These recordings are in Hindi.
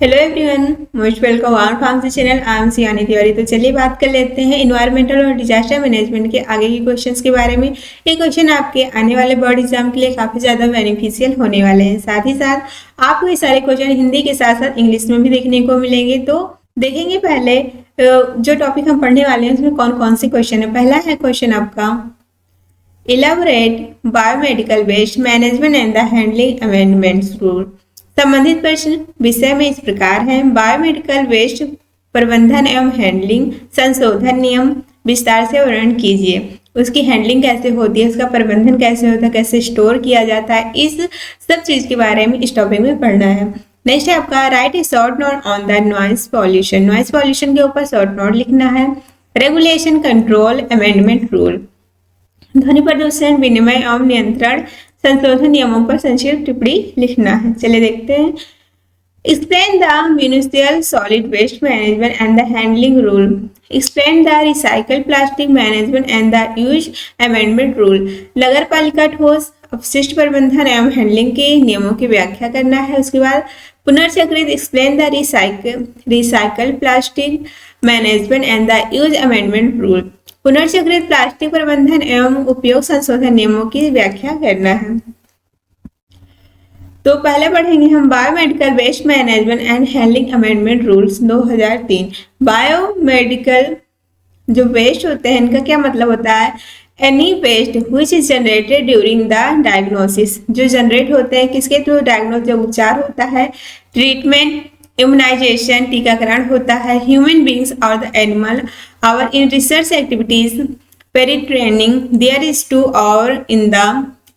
Hello everyone, most welcome our pharmacy channel. I am Siyani Tiwari. तो चलिए बात कर लेते हैं इन्वायरमेंटल और डिजास्टर मैनेजमेंट के आगे के क्वेश्चंस के बारे में। ये क्वेश्चन आपके आने वाले बोर्ड एग्जाम के लिए काफ़ी ज़्यादा बेनिफिशियल होने वाले हैं। साथ ही साथ आपको ये सारे क्वेश्चन हिंदी के साथ साथ इंग्लिश में भी देखने को मिलेंगे। तो देखेंगे पहले जो टॉपिक हम पढ़ने वाले हैं उसमें कौन कौन से क्वेश्चन है। पहला है क्वेश्चन आपका elaborate biomedical waste management and the handling amendments rule. संबंधित प्रश्न विषय में इस प्रकार है। बायोमेडिकल वेस्ट प्रबंधन एवं हैंडलिंग संशोधन नियम विस्तार से वर्णन कीजिए। उसकी हैंडलिंग कैसे होती है, उसका प्रबंधन कैसे होता है, कैसे स्टोर किया जाता है, इस सब चीज के बारे में इस टॉपिक में पढ़ना है। नेक्स्ट है आपका right A short note on the noise pollution. Noise pollution के ऊपर शॉर्ट नोट लिखना है। Regulation control amendment rule. ध्वनि प्रदूषण विनिमय एवं नियंत्रण संशोधन नियमों पर संक्षिप्त टिप्पणी लिखना है। चलिए देखते हैं। Explain the municipal solid waste management and the handling rule. Explain the recycle plastic management and the use amendment rule. नगर पालिका ठोस अपशिष्ट प्रबंधन एवं हैंडलिंग के नियमों की व्याख्या करना है। उसके बाद पुनर्चक्रित explain the recycle plastic management and the use amendment rule. पुनर्चक्रित प्लास्टिक प्रबंधन एवं उपयोग संशोधन नियमों की व्याख्या करना है। तो पहले पढ़ेंगे हम biomedical waste management and handling amendment rules 2003। Biomedical जो वेस्ट होते हैं इनका क्या मतलब होता है। Any waste which is generated during the diagnosis, जो जनरेट होते हैं किसके थ्रू, डायग्नोस जब उपचार होता है, ट्रीटमेंट, इम्यूनाइजेशन टीकाकरण होता है, ह्यूमन बींग्स और द एनिमल और इन रिसर्च एक्टिविटीज पेरी ट्रेनिंग देयर इज टू और in the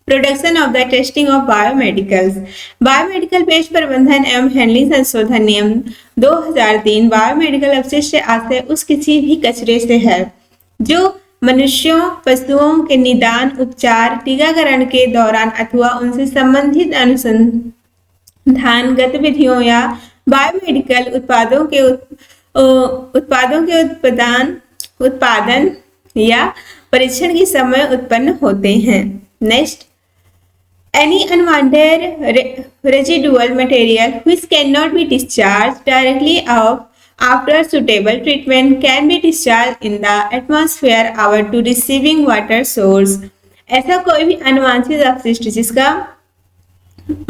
production of the testing of biomedicals. Biomedical waste प्रबंधन एवं हैंडलिंग संशोधन नियम 2003 बायोमेडिकल अपशिष्ट से आते उस किसी भी कचरे से है जो मनुष्यों पशुओं के निदान उपचार टीकाकरण के दौरान अथवा उनसे संबंधित अनुसंधान गतिविधियों या बायोमेडिकल उत्पादों के उत्पादन या परीक्षण के समय उत्पन्न होते हैं। Next, any unwanted residual material which can not be discharge directly after suitable treatment can be discharge in the atmosphere और टू रिसीविंग वाटर सोर्स। ऐसा कोई भी अनुवांछित अपशिष्ट जिसका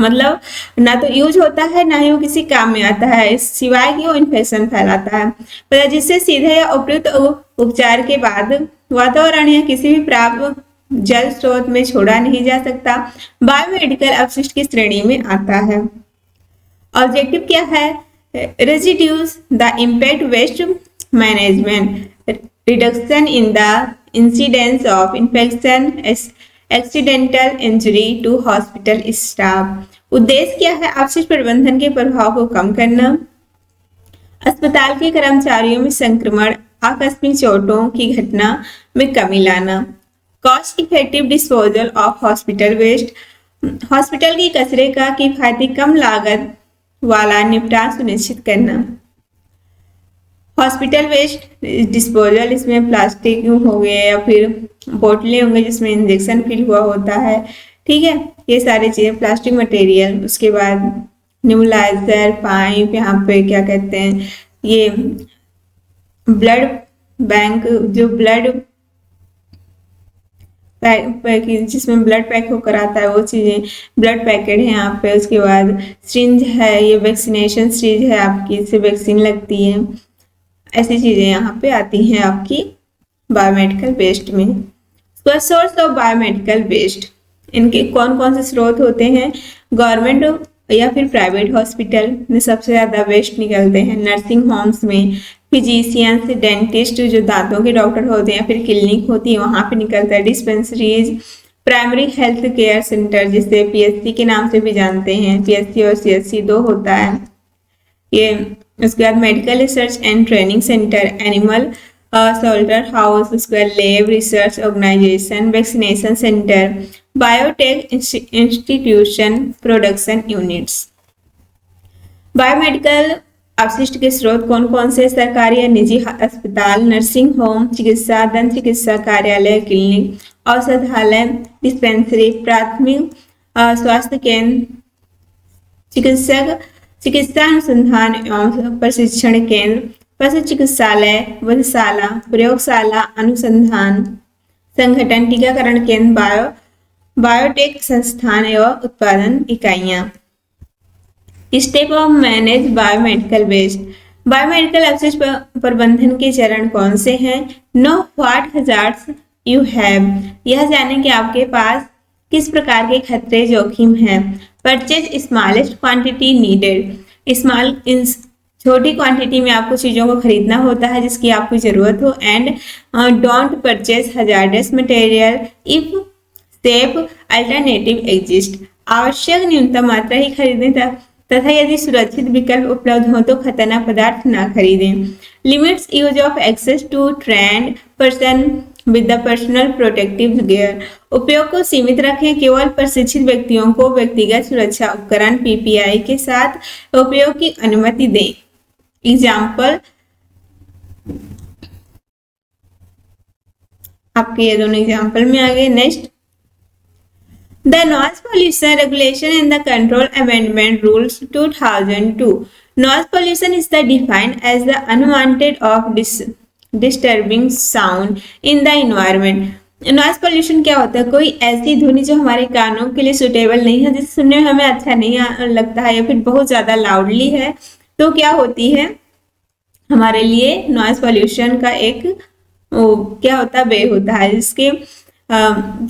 मतलब ना तो यूज होता है ना ही वो किसी काम में आता है सिवाय कि वो इन्फेक्शन फैलाता है, जिससे सीधे या उपयुक्त उपचार के बाद वातावरण या किसी भी प्राप्त जल स्रोत में छोड़ा नहीं जा सकता, बायोमेडिकल अपशिष्ट की श्रेणी में आता है। ऑब्जेक्टिव क्या है, reduce the impact waste management, reduction in the incidence of infection, accidental injury to hospital staff. उद्देश्य क्या है, अपशिष्ट प्रबंधन के प्रभाव को कम करना, अस्पताल के कर्मचारियों में संक्रमण, आकस्मिक चोटों की घटना में कमी लाना। Cost effective disposal of hospital waste, hospital की कचरे का किफायती कम लागत वाला निपटान सुनिश्चित करना। हॉस्पिटल वेस्ट डिस्पोजल, इसमें प्लास्टिक हो गए या फिर बोतलें होंगे जिसमें इंजेक्शन फिल हुआ होता है, ठीक है, ये सारी चीजें प्लास्टिक मटेरियल। उसके बाद न्यूबलाइजर पाइप, यहाँ पे क्या कहते हैं ये ब्लड बैंक, जो ब्लड पैक जिसमें ब्लड पैक होकर आता है वो चीजें, ब्लड पैकेट है यहाँ पे। उसके बाद सिरिंज है, ये वैक्सीनेशन सिरिंज है आपकी, इससे वैक्सीन लगती है, ऐसी चीजें यहाँ पे आती हैं आपकी बायोमेडिकल वेस्ट में। सोर्स ऑफ बायोमेडिकल वेस्ट, इनके कौन कौन से स्रोत होते हैं, गवर्नमेंट या फिर प्राइवेट हॉस्पिटल में सबसे ज्यादा वेस्ट निकलते हैं, नर्सिंग होम्स में, फिजिशियंस डेंटिस्ट जो दांतों के डॉक्टर होते हैं, फिर क्लिनिक होती है वहां पे निकलता है, dispensaries, primary health care centre जिसे पीएचसी के नाम से भी जानते हैं, पीएचसी और सीएचसी 2 होता है ये। उसके बाद medical research and training centre, animal shelter house, उसके बाद lab research organization, vaccination centre, biotech institution, production units. Biomedical अपशिष्ट के स्रोत कौन कौन से, सरकारी या निजी अस्पताल, नर्सिंग होम, चिकित्सा, दंत चिकित्सा कार्यालय, क्लिनिक, औषधालय, डिस्पेंसरी, प्राथमिक स्वास्थ्य केंद्र, चिकित्सक चिकित्सा अनुसंधान एवं प्रशिक्षण केंद्र, पशु चिकित्सालय, वधशाला, प्रयोगशाला, अनुसंधान संगठन, टीकाकरण केंद्र, बायोटेक संस्थान एवं उत्पादन इकाइयां। Step of manage biomedical waste, biomedical अपशिष्ट प्रबंधन के चरण कौन से हैं? Know what hazards you have, यह जाने कि आपके पास किस प्रकार के खतरे जोखिम हैं। Purchase smallest quantity needed, small छोटी क्वांटिटी में आपको चीजों को खरीदना होता है जिसकी आपको जरूरत हो। And don't purchase hazardous material if safe alternative exist, आवश्यक न्यूनतम मात्रा ही खरीदें तथा यदि सुरक्षित विकल्प उपलब्ध हो तो खतरनाक पदार्थ ना खरीदें। Limits use of access to trained person with the personal protective gear, उपयोग को सीमित रखें, केवल प्रशिक्षित व्यक्तियों को व्यक्तिगत सुरक्षा उपकरण पीपीआई के साथ उपयोग की अनुमति दें। एग्जाम्पल आपके ये दोनों एग्जाम्पल में आ गए। Next, the noise pollution regulation and the control amendment rules 2002, noise pollution is defined as the unwanted of disturbing sound in the environment. Noise pollution क्या होता है? कोई ऐसी ध्वनि जो हमारे कानों के लिए सुटेबल नहीं है, जिसे सुनने में हमें अच्छा नहीं लगता है या फिर बहुत ज्यादा लाउडली है, तो क्या होती है हमारे लिए नॉइज पॉल्यूशन का एक क्या होता है वे होता है, जिसके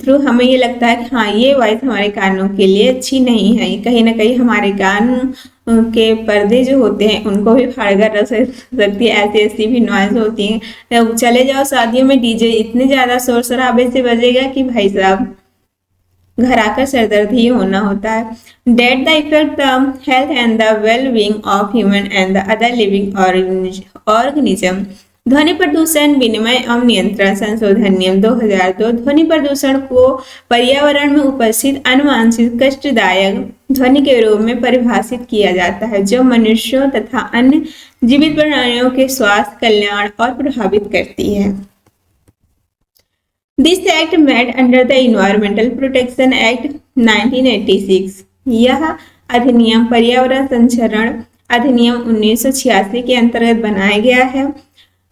थ्रू हमें ये लगता है कि हाँ ये वॉइस हमारे कानों के लिए अच्छी नहीं है, कहीं ना कहीं हमारे कान के पर्दे जो होते हैं उनको भी फाड़कर रख सकती है, ऐसी ऐसी भी नॉइज होती है। चले जाओ शादियों में डीजे इतने ज्यादा शोर शराबे से बजेगा कि भाई साहब घर आकर सरदर्द ही होना होता है। That the effect the health and the well being of human and the other living organism, ध्वनि प्रदूषण विनिमय एवं नियंत्रण संशोधन नियम 2002, ध्वनि प्रदूषण को पर्यावरण में उपस्थित अनुवांशिक कष्टदायक ध्वनि के रूप में परिभाषित किया जाता है जो मनुष्यों तथा अन्य जीवित प्राणियों के स्वास्थ्य, कल्याण और प्रभावित करती है। This act made under the environmental protection act 1986, यह अधिनियम पर्यावरण संरक्षण अधिनियम 1986 के अंतर्गत बनाया गया है।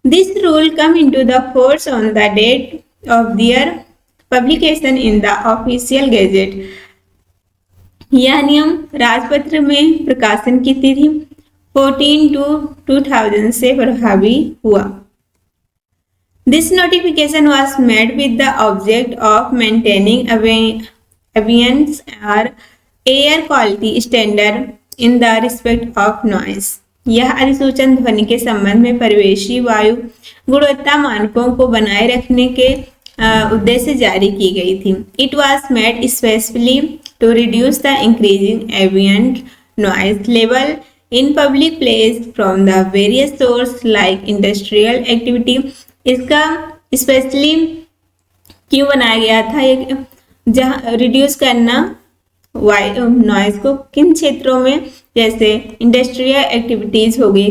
This rule come into the force on the date of their publication in the official gazette. यह नियम राजपत्र में प्रकाशन की तिथि 14/2/2000 से प्रभावी हुआ। This notification was made with the object of maintaining aviance or air quality standard in the respect of noise. यह अधिसूचना ध्वनि के संबंध में परिवेशी वायु गुणवत्ता मानकों को बनाए रखने के उद्देश्य से जारी की गई थी। It was made specially to reduce the increasing ambient noise level in public place from the various source like industrial activity. इसका स्पेशली क्यों बनाया गया था? जहाँ रिड्यूस करना नॉइज को किन क्षेत्रों में, जैसे इंडस्ट्रियल एक्टिविटीज हो गई,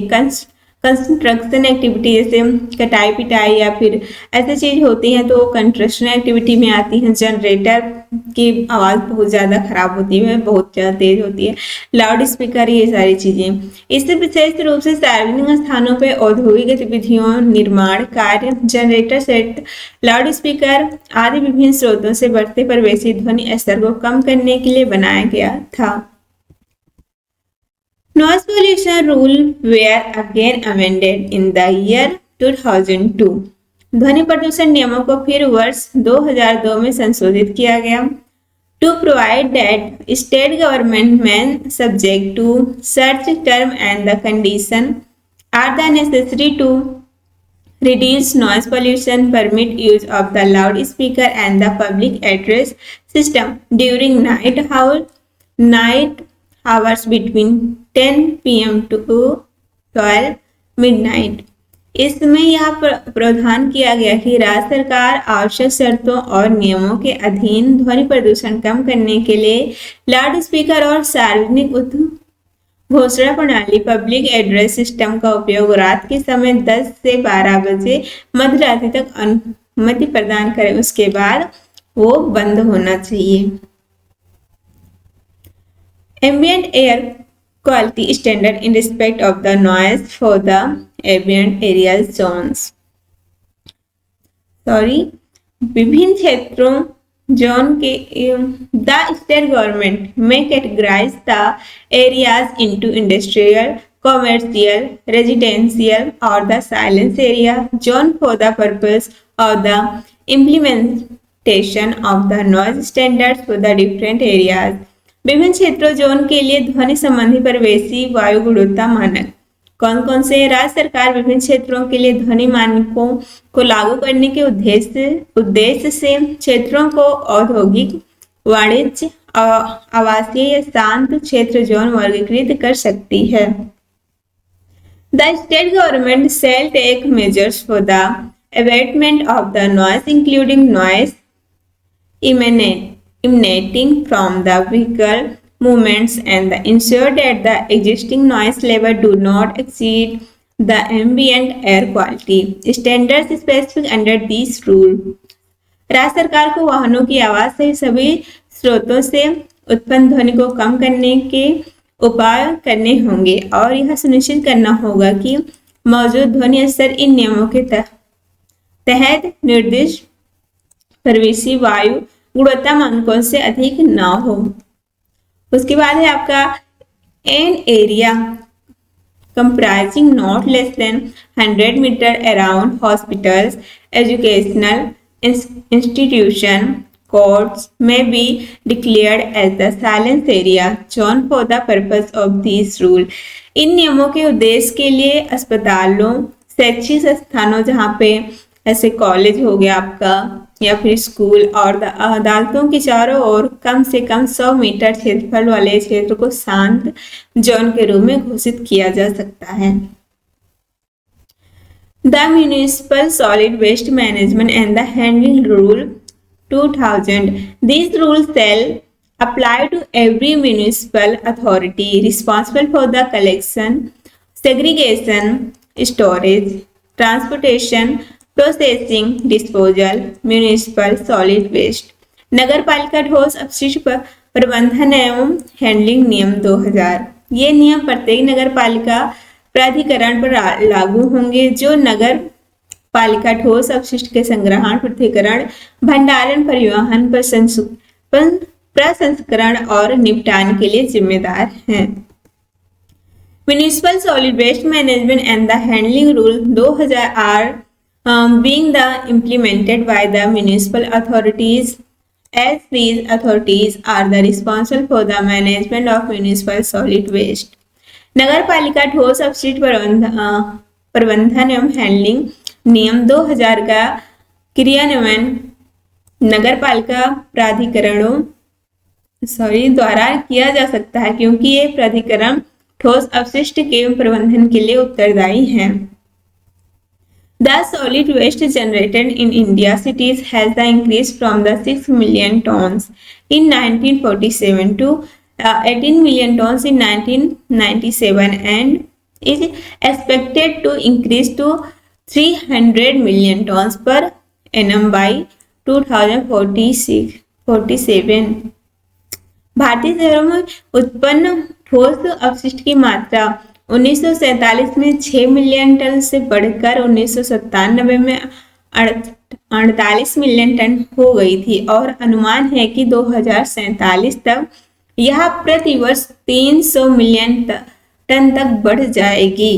कंस्ट्रक्शन एक्टिविटी जैसे कटाई पिटाई या फिर ऐसी चीज होती हैं तो कंस्ट्रक्शन एक्टिविटी में आती हैं। जनरेटर की आवाज़ बहुत ज़्यादा खराब होती है, बहुत ज़्यादा तेज होती है, लाउड स्पीकर, ये सारी चीज़ें। इससे विशेष रूप से सार्वजनिक स्थानों पर औद्योगिक गतिविधियों, निर्माण कार्य, जनरेटर सेट, लाउड स्पीकर आदि विभिन्न स्रोतों से बढ़ते परिवेशी ध्वनि स्तर को कम करने के लिए बनाया गया था। Noise pollution rule were again amended in the year 2002. ध्वनि प्रदूषण नियमों को फिर वर्ष 2002 में संशोधित किया गया। To provide that state government may subject to such term and the condition are the necessary to reduce noise pollution, permit use of the loudspeaker and the public address system during night hours between 10 PM to 12 midnight। इसमें यह प्रावधान किया गया कि राज्य सरकार आवश्यक शर्तों और नियमों के अधीन ध्वनि प्रदूषण कम करने के लिए लाउड स्पीकर और सार्वजनिक घोषणा प्रणाली पब्लिक एड्रेस सिस्टम का उपयोग रात के समय 10 से 12 बजे मध्य रात्रि तक अनुमति प्रदान करें, उसके बाद वो बंद होना चाहिए। Ambient air quality standard in respect of the noise for the ambient areas zones. विभिन्न क्षेत्रों जोन के the state government may categorize the areas into industrial, commercial, residential or the silence area zone for the purpose of the implementation of the noise standards for the different areas. विभिन्न क्षेत्रों जोन के लिए ध्वनि संबंधी परिवेशी वायु गुणवत्ता मानक कौन कौन से? राज्य सरकार विभिन्न क्षेत्रों के लिए ध्वनि मानकों को लागू करने के उद्देश्य से क्षेत्रों को औद्योगिक, वाणिज्य, आवासीय या शांत क्षेत्र जोन वर्गीकृत कर सकती है। The state government shall take measures for the abatement of the noise, including noise emanating from the vehicle movements and ensure that the existing noise level do not exceed the ambient air quality standards specified under this rule. राज्य सरकार को वाहनों की आवाज से सभी स्रोतों से उत्पन्न ध्वनि को कम करने के उपाय करने होंगे और यह सुनिश्चित करना होगा कि मौजूद ध्वनि स्तर इन नियमों के तहत निर्दिष्ट परिवेशी वायु गुणवत्ता मानकों से अधिक न हो। उसके बाद है आपका an area comprising not less than 100 meter around hospitals, educational institution, courts may be declared as the silence area zone for the purpose of this rule. इन नियमों के उद्देश्य के लिए अस्पतालों, शैक्षिक स्थानों जहाँ पे ऐसे कॉलेज हो गया आपका या फिर स्कूल और अदालतों के चारों ओर कम से कम 100 मीटर क्षेत्रफल वाले क्षेत्र को शांत जोन के रूप में घोषित किया जा सकता है। The Municipal Solid Waste Management and the Handling Rule 2000. These rules shall apply to every municipal authority responsible for the collection, segregation, storage, transportation, processing, disposal, municipal solid waste. नगर पालिका ठोस अपशिष्ट प्रबंधन एवं हैंडलिंग नियम 2000। ये नियम प्रत्येक नगर पालिका प्राधिकरण पर लागू होंगे जो नगर पालिका ठोस अपशिष्ट के संग्रहण, पृथक्करण, भंडारण, परिवहन, प्रसंस्करण और निपटान के लिए जिम्मेदार हैं। Municipal solid waste management and the handling rule 2000 are being implemented by the municipal authorities, as these authorities are the responsible for the management of municipal solid waste. नगर पालिका ठोस अपशिष्ट प्रबंधन एवं हैंडलिंग नियम 2000 का क्रियान्वयन नगर पालिका प्राधिकरणों द्वारा किया जा सकता है क्योंकि ये प्राधिकरण ठोस अपशिष्ट के प्रबंधन के लिए उत्तरदायी हैं। The solid waste generated in India cities has the increase from the 6 million tons in 1947 to 18 million tons in 1997 and is expected to increase to 300 million tons per annum by 2047. भारतीय शहरों में उत्पन्न ठोस अपशिष्ट की मात्रा 1947 में 6 मिलियन टन से बढ़कर 1997 में 48 मिलियन टन हो गई थी और अनुमान है कि 2047 तक यह प्रति वर्ष 300 मिलियन टन तक बढ़ जाएगी।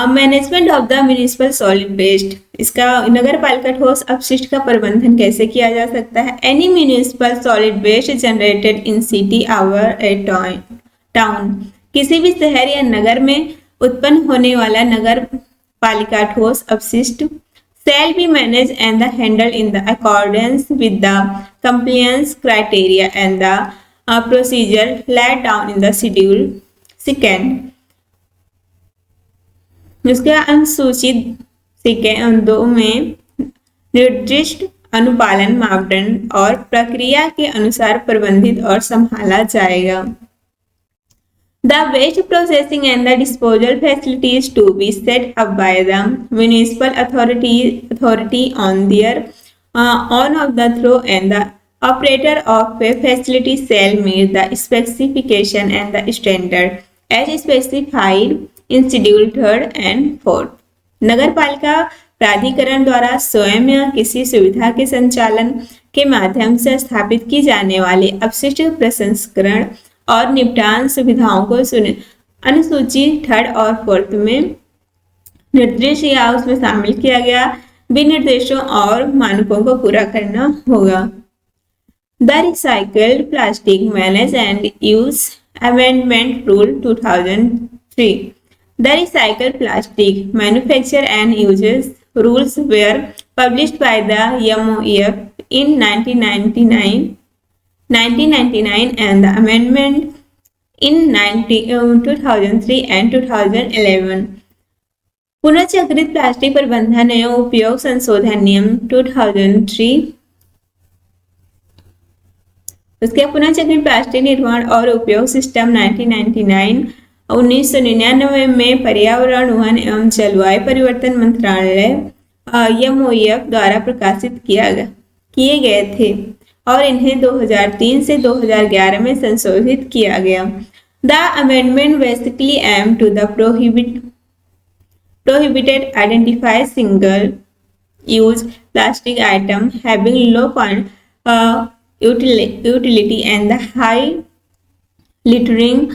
Management of the municipal solid waste, इसका नगर पालिका ठोस अपशिष्ट का प्रबंधन कैसे किया जा सकता है? Any municipal solid waste generated in city और ए टाउन, किसी भी शहर या नगर में उत्पन्न होने वाला नगर पालिका ठोस अपशिष्ट shall be managed and the handled in the accordance with the compliance criteria and the procedure laid down in the schedule second. इसका अनुसूचित 2 में निर्दिष्ट अनुपालन मापदंड और प्रक्रिया के अनुसार प्रबंधित और संभाला जाएगा। The waste processing and the disposal facilities to be set up by the municipal authority on their on of the through and the Operator of a facility shall meet the specification and the standard as specified in Schedule 3rd and 4th. नगरपालिका प्राधिकरण द्वारा स्वयं या किसी सुविधा के संचालन के माध्यम से स्थापित की जाने वाली अपशिष्ट प्रसंस्करण और निपटान सुविधाओं को अनुसूची 3rd और 4th में निर्देश या उसमें शामिल किया गया विनिर्देशों और मानकों को पूरा करना होगा। The Recycled Plastic Manage and Use Amendment Rule 2003. The Recycled Plastic Manufacture and Uses Rules were published by the MOEF in 1999 and the amendment in 2003 and 2011. पुनर्चक्रित plastic प्रबंधन एवं उपयोग संशोधन नियम 2003, उसके पुनर्चक्रित प्लास्टिक निर्माण और उपयोग सिस्टम 1999 में पर्यावरण, वन एवं जलवायु परिवर्तन मंत्रालय MOEF द्वारा प्रकाशित किए गए थे और इन्हें 2003 से 2011 में संशोधित किया गया। The amendment basically aimed to the prohibited identify single-use plastic item having low utility and the high littering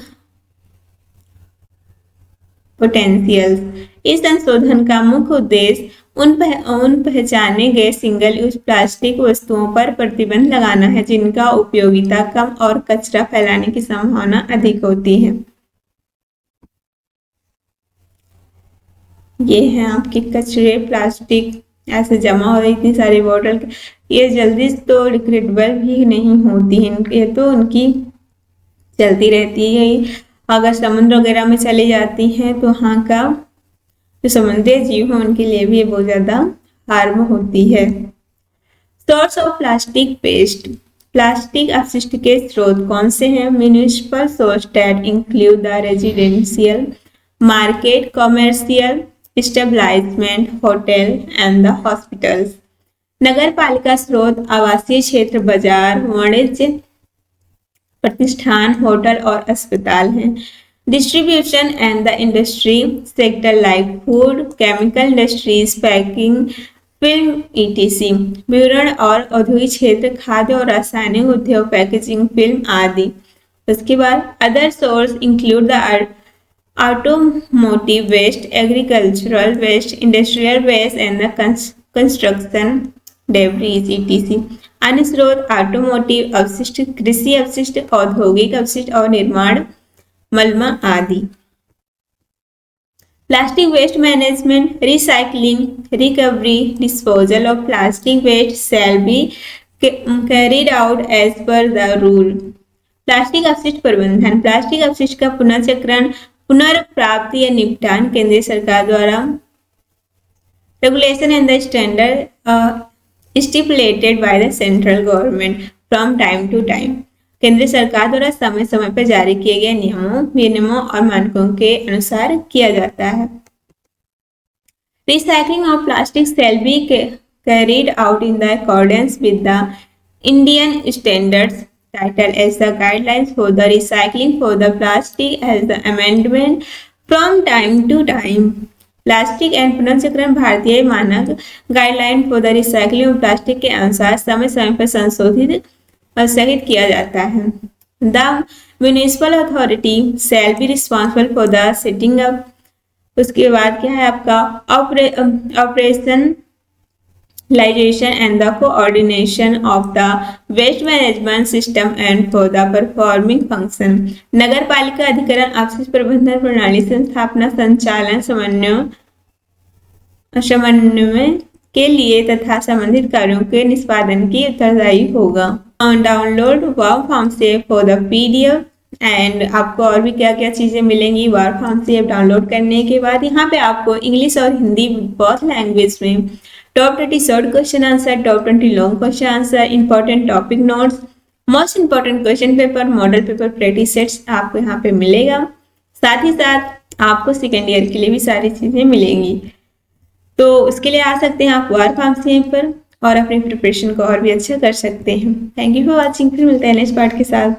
potentials. इस संशोधन का मुख्य उद्देश्य उन पहचाने गए सिंगल यूज प्लास्टिक वस्तुओं पर प्रतिबंध लगाना है जिनका उपयोगिता कम और कचरा फैलाने की संभावना अधिक होती है। ये हैं आपके कचरे, प्लास्टिक ऐसे जमा हो रही इतनी सारी बोतल, ये जल्दी तो डिग्रेडेबल भी नहीं होती हैं, ये तो उनकी चलती रहती है। अगर समुद्र वगैरह में चली जाती हैं तो वहाँ का जो समुद्री जीव हैं उनके लिए भी ये बहुत ज़्यादा हार्म होती है। Source of plastic waste, plastic अपशिष्ट के स्रोत कौन से हैं? Municipal source that include the residential, market, commercial, establishment, hotel and the hospitals. नगर पालिका स्रोत आवासीय क्षेत्र, बाजार, वाणिज्य प्रतिष्ठान, होटल और अस्पताल हैं। Distribution and the industry sector like food, chemical industries, packing, film etc। विवरण और औद्योगिक क्षेत्र, खाद्य और रासायनिक उद्योग, पैकेजिंग, फिल्म आदि। उसके बाद other source include the automotive waste, agricultural waste, industrial waste and the construction debris etc। अन्य स्रोत ऑटोमोटिव अपशिष्ट, कृषि अपशिष्ट, औद्योगिक अपशिष्ट और निर्माण मलबा आदि। Plastic waste management, recycling, recovery, disposal of plastic waste shall be carried out as per the rule. Plastic अपशिष्ट प्रबंधन, प्लास्टिक अपशिष्ट का पुनर्चक्रण, पुनर्प्राप्ति या निपटान केंद्रीय सरकार द्वारा regulation and the standard stipulated by the central government from time to time. केंद्र सरकार द्वारा समय समय पर जारी किए गए नियमों और मानकों के अनुसार किया जाता है। Recycling of plastic shell be carried out in the accordance with the Indian standards title as the guidelines for the recycling for the plastic as the amendment from time to time। Plastic and पुनर्चक्रण भारतीय मानक guideline for the recycling of plastic के अनुसार समय समय पर संशोधित और स्थगित किया जाता है। The municipal authority shall be responsible for the setting up. उसके बाद क्या है आपका operation Realization and the coordination of the waste management system and for the performing function। नगर पालिका अधिकरण अपशिष्ट प्रबंधन प्रणाली संस्थापना, संचालन, समन्वय के लिए तथा संबंधित कार्यों के निष्पादन की उत्तरदायी होगा। डाउनलोड वाव फॉर्म से फॉर द PDF एंड आपको और भी क्या क्या चीज़ें मिलेंगी वाव फॉर्म से डाउनलोड करने के बाद। यहाँ पे आपको इंग्लिश और हिंदी बोथ लैंग्वेज में top 30 short question answer, top 20 long question answer, important topic notes, most important question paper, model paper practice sets आपको यहाँ पे मिलेगा। साथ ही साथ आपको सेकेंड ईयर के लिए भी सारी चीज़ें मिलेंगी। तो उसके लिए आ सकते हैं आप वार फार्मेसी पर। और अपनी प्रिपरेशन को और भी अच्छा कर सकते हैं। Thank you for watching. फिर मिलते हैं नेक्स्ट पार्ट के साथ।